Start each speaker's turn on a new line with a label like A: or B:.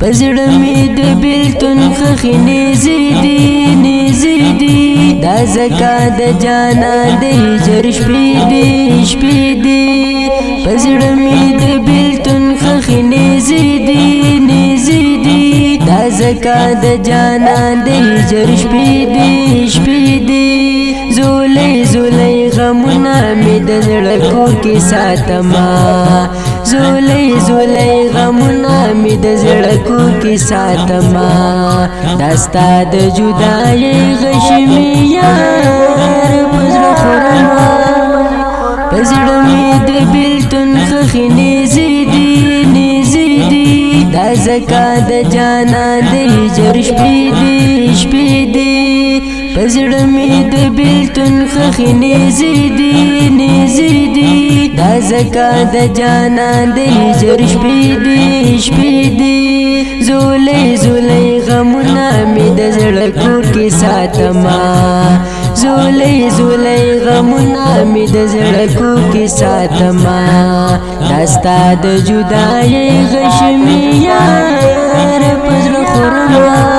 A: پزړه مې د بیلتون خخې نیزې دي دا ځکه د جانان د هجر شپې دي پزړه مې د بیلتون خخې نیزې دي دا ځکه د جانان د هجر شپې دي زولۍ غمونه مې د زړه کور کې ساتمه زولۍ غمونه مې د زړه کور کې ساتمه دا ستا د جدایۍ غش مې یار په زړه خورمه په زړه مې د بیلتون خخې نیزې دي دا ځکه د جانان د هجر شپې دي په زړه مې د بیلتون خخې نیزې دي دا ځکه د جانان د هجر شپې دي زولۍ غمونه مې د زړه کور کې ساتمه زولۍ غمونه مې د زړه کور کې ساتمه دا ستا د جدایۍ غش مې یار په زړه خورمه